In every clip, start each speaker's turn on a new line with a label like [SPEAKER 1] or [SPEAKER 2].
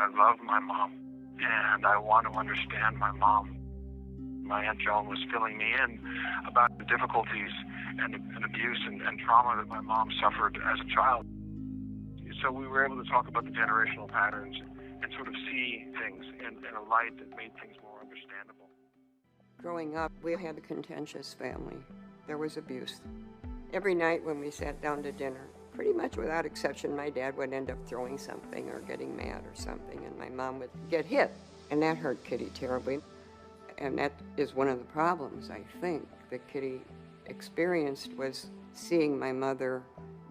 [SPEAKER 1] I love my mom, and I want to understand my mom. My Aunt Joan was filling me in about the difficulties and abuse and trauma that my mom suffered as a child. So we were able to talk about the generational patterns and sort of see things in a light that made things more understandable.
[SPEAKER 2] Growing up, we had a contentious family. There was abuse. Every night when we sat down to dinner, pretty much without exception, my dad would end up throwing something or getting mad or something, and my mom would get hit. And that hurt Kitty terribly. And that is one of the problems, I think, that Kitty experienced, was seeing my mother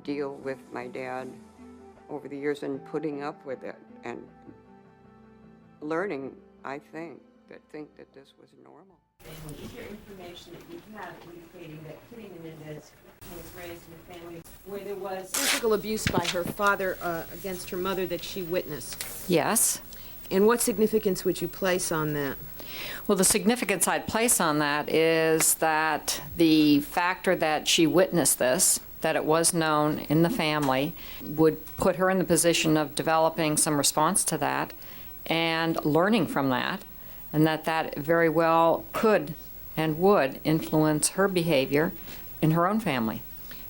[SPEAKER 2] deal with my dad over the years and putting up with it and learning, I think that this was normal.
[SPEAKER 3] Is there information that you have indicating that Kitty Menendez was raised in a family where there was physical abuse by her father against her mother that she witnessed?
[SPEAKER 4] Yes.
[SPEAKER 3] And what significance would you place on that?
[SPEAKER 4] Well, the significance I'd place on that is that the factor that she witnessed this, that it was known in the family, would put her in the position of developing some response to that and learning from that, and that very well could and would influence her behavior in her own family.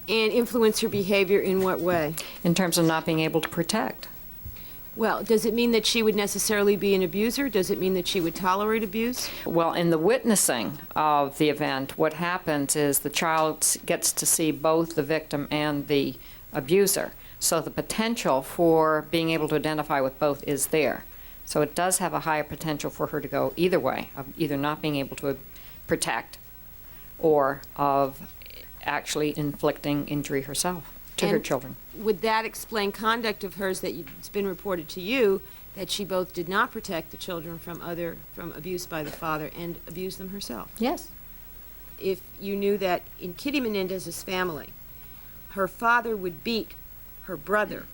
[SPEAKER 3] And influence her behavior in what way?
[SPEAKER 4] In terms of not being able to protect.
[SPEAKER 3] Well, does it mean that she would necessarily be an abuser? Does it mean that she would tolerate abuse?
[SPEAKER 4] Well, in the witnessing of the event, what happens is the child gets to see both the victim and the abuser. So the potential for being able to identify with both is there. So it does have a higher potential for her to go either way, of either not being able to protect or of actually inflicting injury herself to her children.
[SPEAKER 3] Would that explain conduct of hers that it's been reported to you that she both did not protect the children from abuse by the father and abused them herself?
[SPEAKER 4] Yes.
[SPEAKER 3] If you knew that in Kitty Menendez's family, her father would beat her brother,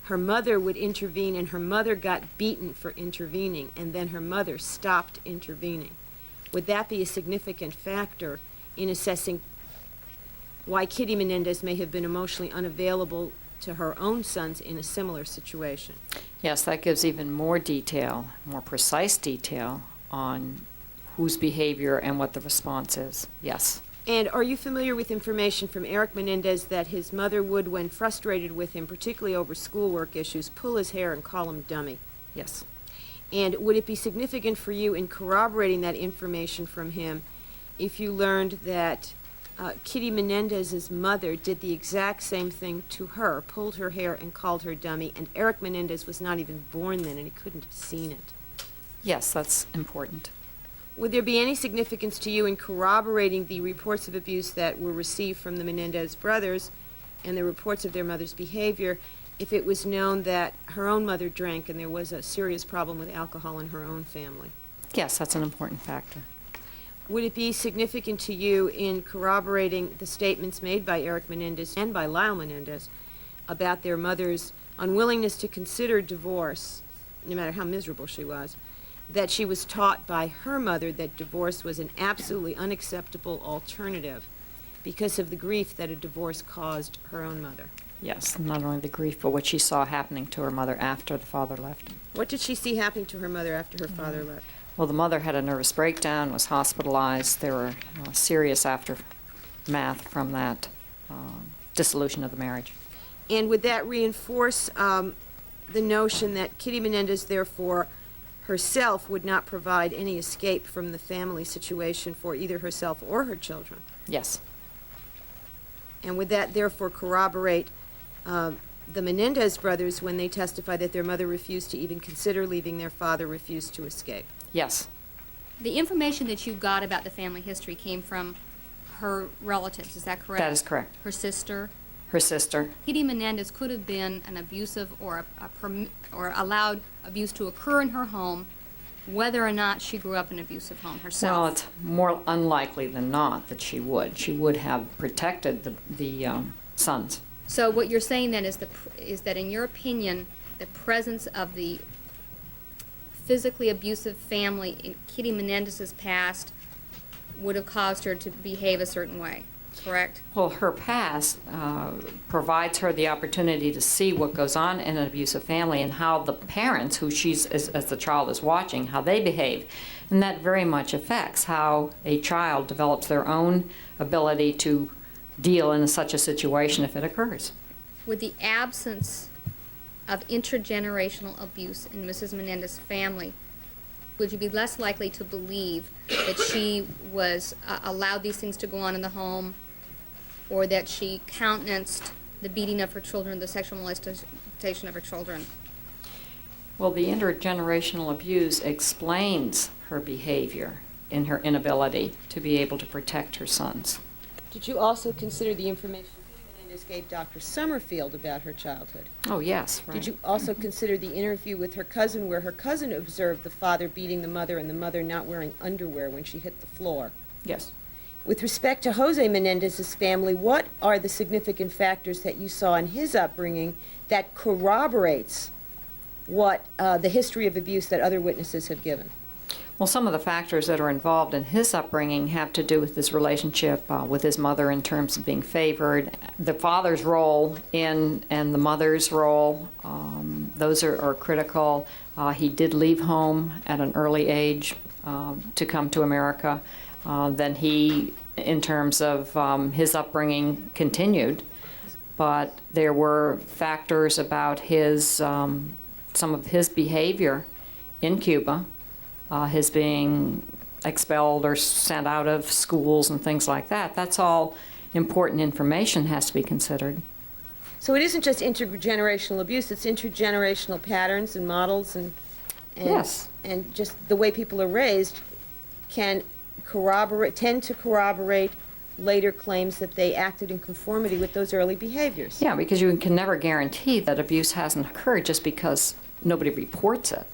[SPEAKER 3] her mother would intervene, and her mother got beaten for intervening, and then her mother stopped intervening, would that be a significant factor in assessing why Kitty Menendez may have been emotionally unavailable to her own sons in a similar situation?
[SPEAKER 4] Yes, that gives even more detail, more precise detail on whose behavior and what the response is. Yes.
[SPEAKER 3] And are you familiar with information from Eric Menendez that his mother would, when frustrated with him, particularly over schoolwork issues, pull his hair and call him dummy?
[SPEAKER 4] Yes.
[SPEAKER 3] And would it be significant for you in corroborating that information from him if you learned that Kitty Menendez's mother did the exact same thing to her, pulled her hair and called her dummy, and Eric Menendez was not even born then and he couldn't have seen it?
[SPEAKER 4] Yes, that's important.
[SPEAKER 3] Would there be any significance to you in corroborating the reports of abuse that were received from the Menendez brothers and the reports of their mother's behavior if it was known that her own mother drank and there was a serious problem with alcohol in her own family?
[SPEAKER 4] Yes, that's an important factor.
[SPEAKER 3] Would it be significant to you in corroborating the statements made by Eric Menendez and by Lyle Menendez about their mother's unwillingness to consider divorce, no matter how miserable she was, that she was taught by her mother that divorce was an absolutely unacceptable alternative because of the grief that a divorce caused her own mother?
[SPEAKER 4] Yes, not only the grief, but what she saw happening to her mother after the father left.
[SPEAKER 3] What did she see happening to her mother after her father left?
[SPEAKER 4] Well, the mother had a nervous breakdown, was hospitalized. There were serious aftermath from that dissolution of the marriage.
[SPEAKER 3] And would that reinforce the notion that Kitty Menendez, therefore, herself would not provide any escape from the family situation for either herself or her children?
[SPEAKER 4] Yes.
[SPEAKER 3] And would that therefore corroborate the Menendez brothers when they testify that their mother refused to even consider leaving their father, refused to escape?
[SPEAKER 4] Yes.
[SPEAKER 5] The information that you got about the family history came from her relatives, is that correct?
[SPEAKER 4] That is correct.
[SPEAKER 5] Her sister?
[SPEAKER 4] Her sister.
[SPEAKER 5] Kitty Menendez could have been an abusive or allowed abuse to occur in her home, whether or not she grew up in an abusive home herself.
[SPEAKER 4] Well, it's more unlikely than not that she would. She would have protected the sons.
[SPEAKER 5] So what you're saying then is that in your opinion, the presence of the physically abusive family in Kitty Menendez's past would have caused her to behave a certain way? correct?
[SPEAKER 4] Well, her past provides her the opportunity to see what goes on in an abusive family and how the parents, who she's, as the child is watching, how they behave. And that very much affects how a child develops their own ability to deal in such a situation if it occurs.
[SPEAKER 5] With the absence of intergenerational abuse in Mrs. Menendez's family, would you be less likely to believe that she was allowed these things to go on in the home, or that she countenanced the beating of her children, the sexual molestation of her children?
[SPEAKER 4] Well, the intergenerational abuse explains her behavior in her inability to be able to protect her sons.
[SPEAKER 3] Did you also consider the information Menendez gave Dr. Summerfield about her childhood?
[SPEAKER 4] Oh, yes, right.
[SPEAKER 3] Did you also consider the interview with her cousin where her cousin observed the father beating the mother and the mother not wearing underwear when she hit the floor?
[SPEAKER 4] Yes.
[SPEAKER 3] With respect to Jose Menendez's family, what are the significant factors that you saw in his upbringing that corroborates what the history of abuse that other witnesses have given?
[SPEAKER 4] Well, some of the factors that are involved in his upbringing have to do with his relationship with his mother in terms of being favored, the father's role and the mother's role. Those are critical. He did leave home at an early age to come to America. Then he, in terms of his upbringing, continued. But there were factors about his, some of his behavior in Cuba, his being expelled or sent out of schools and things like that. That's all important information has to be considered.
[SPEAKER 3] So it isn't just intergenerational abuse, it's intergenerational patterns and models and
[SPEAKER 4] Yes.
[SPEAKER 3] And just the way people are raised can tend to corroborate later claims that they acted in conformity with those early behaviors.
[SPEAKER 4] Yeah, because you can never guarantee that abuse hasn't occurred just because nobody reports it.